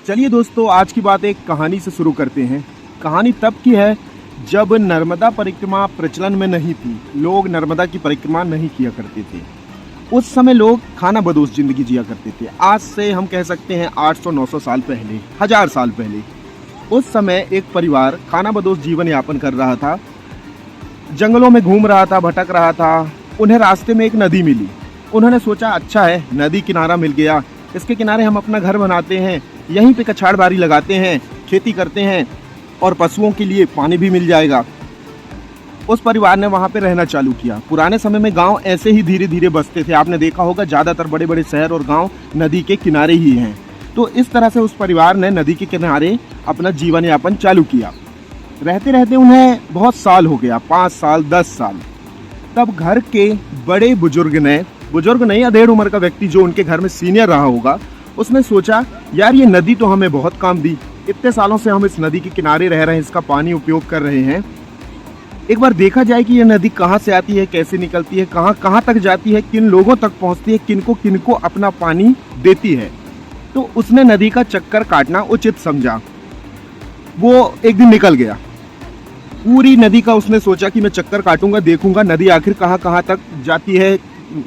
चलिए दोस्तों, आज की बात एक कहानी से शुरू करते हैं। कहानी तब की है जब नर्मदा परिक्रमा प्रचलन में नहीं थी। लोग नर्मदा की परिक्रमा नहीं किया करते थे। उस समय लोग खानाबदोश जिंदगी जिया करते थे। आज से हम कह सकते हैं 800-900 साल पहले, 1000 साल पहले। उस समय एक परिवार खानाबदोश जीवन यापन कर रहा था। जंगलों में घूम रहा था, भटक रहा था। उन्हें रास्ते में एक नदी मिली। उन्होंने सोचा, अच्छा है, नदी किनारा मिल गया, इसके किनारे हम अपना घर बनाते हैं, यहीं पे कछाड़बारी लगाते हैं, खेती करते हैं और पशुओं के लिए पानी भी मिल जाएगा। उस परिवार ने वहाँ पे रहना चालू किया। पुराने समय में गांव ऐसे ही धीरे धीरे बसते थे। आपने देखा होगा, ज़्यादातर बड़े बड़े शहर और गांव नदी के किनारे ही हैं। तो इस तरह से उस परिवार ने नदी के किनारे अपना जीवन यापन चालू किया। रहते रहते उन्हें बहुत साल हो गया, 5 साल 10 साल। तब घर के बड़े बुजुर्ग ने, बुजुर्ग नहीं, अधेड़ उम्र का व्यक्ति जो उनके घर में सीनियर रहा होगा, उसने सोचा, यार ये नदी तो हमें बहुत काम दी, इतने सालों से हम इस नदी के किनारे रह रहे हैं, इसका पानी उपयोग कर रहे हैं। एक बार देखा जाए कि ये नदी कहाँ से आती है, कैसे निकलती है, कहाँ कहाँ तक जाती है, किन लोगों तक पहुँचती है, किनको अपना पानी देती है। तो उसने नदी का चक्कर काटना उचित समझा। वो एक दिन निकल गया। पूरी नदी का उसने सोचा कि मैं चक्कर काटूंगा, देखूंगा नदी आखिर कहाँ कहाँ तक जाती है,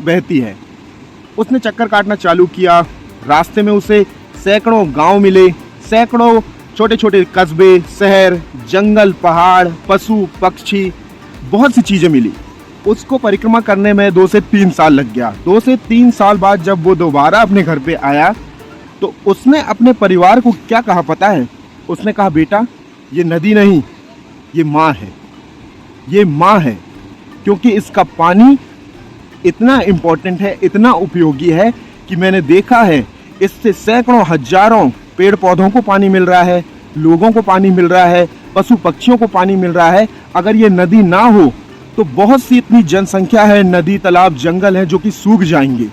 बहती है। उसने चक्कर काटना चालू किया। रास्ते में उसे सैकड़ों गांव मिले, सैकड़ों छोटे छोटे कस्बे, शहर, जंगल, पहाड़, पशु पक्षी, बहुत सी चीज़ें मिली। उसको परिक्रमा करने में 2 से 3 साल लग गया। 2 से 3 साल बाद जब वो दोबारा अपने घर पे आया तो उसने अपने परिवार को क्या कहा पता है? उसने कहा, बेटा ये नदी नहीं, ये माँ है, ये माँ है, क्योंकि इसका पानी इतना इम्पोर्टेंट है, इतना उपयोगी है कि मैंने देखा है इससे सैकड़ों हजारों पेड़ पौधों को पानी मिल रहा है, लोगों को पानी मिल रहा है, पशु पक्षियों को पानी मिल रहा है। अगर ये नदी ना हो तो बहुत सी इतनी जनसंख्या है, नदी, तालाब, जंगल है जो कि सूख जाएंगे।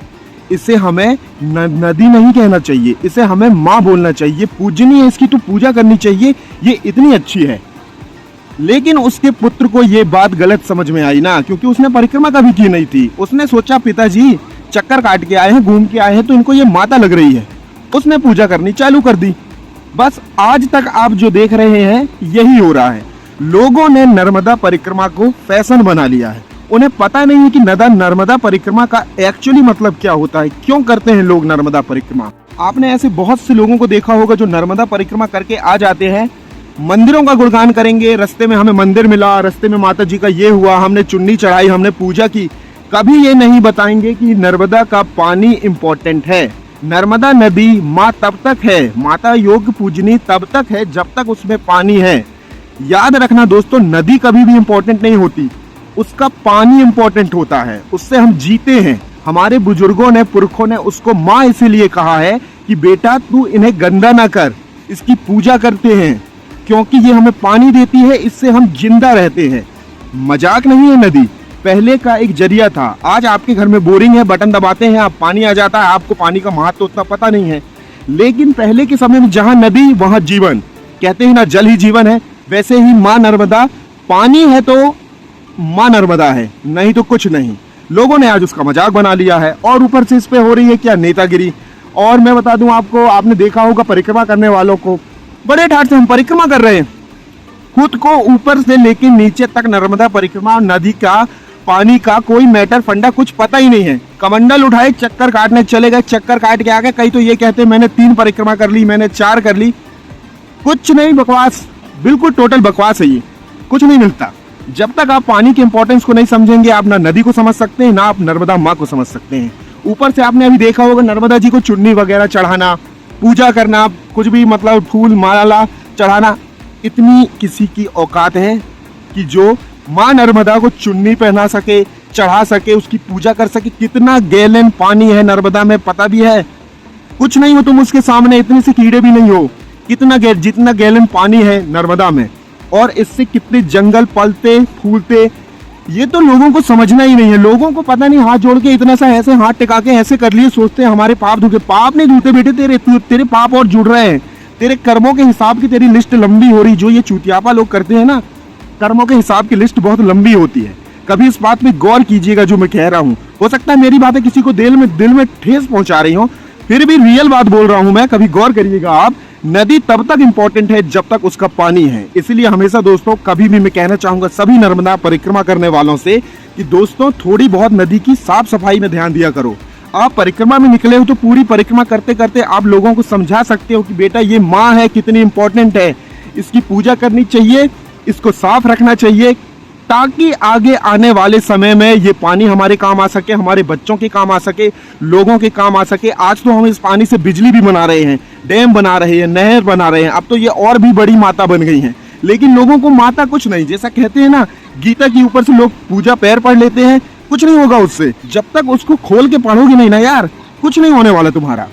इसे हमें नदी नहीं कहना चाहिए, इसे हमें माँ बोलना चाहिए। पूजनीय है, इसकी तो पूजा करनी चाहिए, ये इतनी अच्छी है। लेकिन उसके पुत्र को ये बात गलत समझ में आई ना, क्योंकि उसने परिक्रमा कभी की नहीं थी। उसने सोचा, पिताजी चक्कर काट के आए हैं, घूम के आए हैं, तो इनको ये माता लग रही है। उसने पूजा करनी चालू कर दी। बस आज तक आप जो देख रहे हैं यही हो रहा है। लोगों ने नर्मदा परिक्रमा को फैशन बना लिया है। उन्हें पता नहीं है कि नर्मदा परिक्रमा का एक्चुअली मतलब क्या होता है, क्यों करते हैं लोग नर्मदा परिक्रमा। आपने ऐसे बहुत से लोगों को देखा होगा जो नर्मदा परिक्रमा करके आ जाते हैं, मंदिरों का गुणगान करेंगे, रास्ते में हमें मंदिर मिला, रास्ते में माता जी का ये हुआ, हमने चुन्नी चढ़ाई, हमने पूजा की। कभी ये नहीं बताएंगे कि नर्मदा का पानी इम्पोर्टेंट है। नर्मदा नदी माँ तब तक है, माता योग पूजनी तब तक है जब तक उसमें पानी है। याद रखना दोस्तों, नदी कभी भी इम्पोर्टेंट नहीं होती, उसका पानी इम्पोर्टेंट होता है, उससे हम जीते हैं। हमारे बुजुर्गों ने, पुरखों ने उसको माँ इसीलिए कहा है कि बेटा तू इन्हें गंदा ना कर, इसकी पूजा करते हैं क्योंकि ये हमें पानी देती है, इससे हम जिंदा रहते हैं। मजाक नहीं है, नदी पहले का एक जरिया था। आज आपके घर में बोरिंग है, बटन दबाते हैं, आप पानी आ जाता है, आपको पानी का महत्व उतना पता नहीं है। लेकिन पहले के समय में जहाँ नदी वहाँ जीवन, कहते हैं ना, जल ही जीवन है। वैसे ही माँ नर्मदा, पानी है तो माँ नर्मदा है, नहीं तो कुछ नहीं। लोगों ने आज उसका मजाक बना लिया है और ऊपर से इस पे हो रही है क्या, नेतागिरी। और मैं बता दूं आपको, आपने देखा होगा परिक्रमा करने वालों को, बड़े ठाट से हम परिक्रमा कर रहे हैं, खुद को ऊपर से लेके नीचे तक नर्मदा परिक्रमा, नदी का पानी का कोई मैटर फंडा कुछ पता ही नहीं है। कमंडल उठाए, चक्कर काटने चले गए, चक्कर काट के आ गए। कई तो ये कहते हैं मैंने 3 परिक्रमा कर ली, मैंने 4 कर ली। कुछ नहीं, बकवास, बिल्कुल टोटल बकवास है ये, कुछ नहीं मिलता। जब तक आप पानी के इंपॉर्टेंस को नहीं समझेंगे, आप ना नदी को समझ सकते हैं, ना आप नर्मदा माँ को समझ सकते हैं। ऊपर से आपने अभी देखा होगा नर्मदा जी को चुन्नी वगैरह चढ़ाना, पूजा करना, कुछ भी मतलब फूल माला चढ़ाना, इतनी किसी की औकात है कि जो माँ नर्मदा को चुन्नी पहना सके, चढ़ा सके, उसकी पूजा कर सके। कितना गैलन पानी है नर्मदा में पता भी है? कुछ नहीं हो तुम उसके सामने, इतने से कीड़े भी नहीं हो। जितना गैलन पानी है नर्मदा में, और इससे कितने जंगल पलते फूलते, ये तो लोगों को समझना ही नहीं है। लोगों को पता नहीं, हाथ जोड़ के इतना सा ऐसे हाथ टिका के ऐसे कर लिए, सोचते हैं हमारे पाप धुके। पाप नहीं धुते बेटे, तेरे पाप और जुड़ रहे हैं। तेरे कर्मों के हिसाब की तेरी लिस्ट लंबी हो रही। जो ये चूतियापा लोग करते हैं ना, कर्मों के हिसाब की लिस्ट बहुत लंबी होती है। कभी इस बात पे गौर कीजिएगा जो मैं कह रहा हूँ। हो सकता है मेरी बातें किसी को दिल में ठेस पहुंचा रही हो, फिर भी रियल बात बोल रहा हूँ मैं, कभी गौर करिएगा आप नदी तब तक इम्पोर्टेंट है जब तक उसका पानी है। इसलिए हमेशा दोस्तों कभी भी मैं कहना चाहूंगा सभी नर्मदा परिक्रमा करने वालों से कि दोस्तों थोड़ी बहुत नदी की साफ सफाई में ध्यान दिया करो। आप परिक्रमा में निकले हो तो पूरी परिक्रमा करते करते आप लोगों को समझा सकते हो कि बेटा ये माँ है, कितनी इंपॉर्टेंट है, इसकी पूजा करनी चाहिए, इसको साफ रखना चाहिए, ताकि आगे आने वाले समय में ये पानी हमारे काम आ सके, हमारे बच्चों के काम आ सके, लोगों के काम आ सके। आज तो हम इस पानी से बिजली भी बना रहे हैं, डैम बना रहे हैं, नहर बना रहे हैं, अब तो ये और भी बड़ी माता बन गई हैं। लेकिन लोगों को माता कुछ नहीं, जैसा कहते हैं ना गीता के ऊपर से लोग पूजा पैर पढ़ लेते हैं, कुछ नहीं होगा उससे। जब तक उसको खोल के पढ़ोगे नहीं ना यार, कुछ नहीं होने वाला तुम्हारा।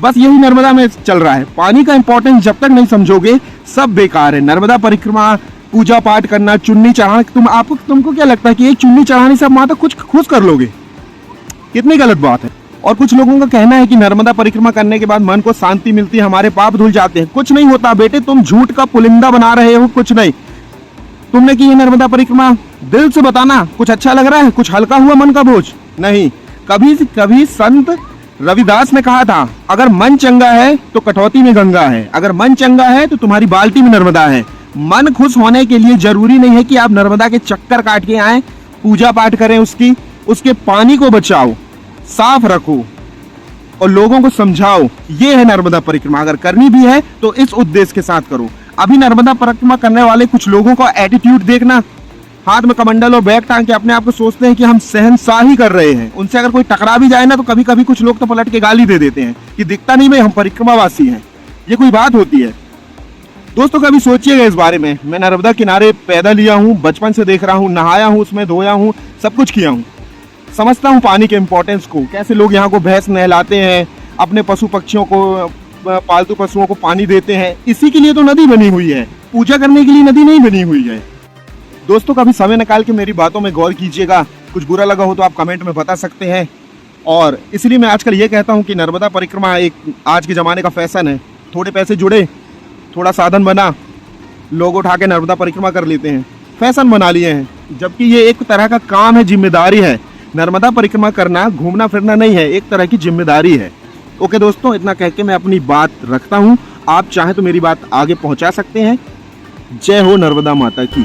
बस यही नर्मदा में चल रहा है। पानी का इंपॉर्टेंस जब तक नहीं समझोगे सब बेकार है। नर्मदा परिक्रमा, पूजा पाठ करना, चुन्नी चढ़ाना, तुमको क्या लगता है कि एक चुन्नी चढ़ाने से आप माता कुछ खुश कर लोगे? कितनी गलत बात है। और कुछ लोगों का कहना है कि नर्मदा परिक्रमा करने के बाद मन को शांति मिलती है, हमारे पाप धुल जाते हैं। कुछ नहीं होता बेटे, तुम झूठ का पुलिंदा बना रहे हो, कुछ नहीं। तुमने की नर्मदा परिक्रमा, दिल से बताना कुछ अच्छा लग रहा है, कुछ हल्का हुआ मन का बोझ? नहीं। कभी संत रविदास ने कहा था, अगर मन चंगा है तो कटौती में गंगा है, अगर मन चंगा है तो तुम्हारी बाल्टी में नर्मदा है। मन खुश होने के लिए जरूरी नहीं है कि आप नर्मदा के चक्कर काट के आए, पूजा पाठ करें, उसके पानी को बचाओ, साफ रखो और लोगों को समझाओ। ये है नर्मदा परिक्रमा। अगर करनी भी है तो इस उद्देश्य के साथ करो। अभी नर्मदा परिक्रमा करने वाले कुछ लोगों का एटीट्यूड देखना, हाथ में कमंडल और बैग टांग के अपने आप को सोचते हैं कि हम शहंशाही कर रहे हैं। उनसे अगर कोई टकरा भी जाए ना तो कभी कभी कुछ लोग तो पलट के गाली दे देते हैं कि दिखता नहीं भाई हम परिक्रमावासी हैं। ये कोई बात होती है? दोस्तों कभी सोचिएगा इस बारे में। मैं नर्मदा किनारे पैदा लिया हूँ, बचपन से देख रहा हूँ, नहाया हूँ, उसमें धोया हूँ, सब कुछ किया हूँ, समझता हूँ पानी के इम्पोर्टेंस को। कैसे लोग यहाँ को भैंस नहलाते हैं, अपने पशु पक्षियों को, पालतू पशुओं को पानी देते हैं। इसी के लिए तो नदी बनी हुई है, पूजा करने के लिए नदी नहीं बनी हुई है। दोस्तों कभी समय निकाल के मेरी बातों में गौर कीजिएगा। कुछ बुरा लगा हो तो आप कमेंट में बता सकते हैं। और इसलिए मैं आजकल ये कहता हूँ कि नर्मदा परिक्रमा एक आज के ज़माने का फैशन है। थोड़े पैसे जुड़े, थोड़ा साधन बना, लोग उठा के नर्मदा परिक्रमा कर लेते हैं, फैशन बना लिए हैं, जबकि ये एक तरह का काम है, जिम्मेदारी है। नर्मदा परिक्रमा करना घूमना फिरना नहीं है, एक तरह की जिम्मेदारी है। ओके दोस्तों, इतना कह के मैं अपनी बात रखता हूँ। आप चाहें तो मेरी बात आगे पहुँचा सकते हैं। जय हो नर्मदा माता की।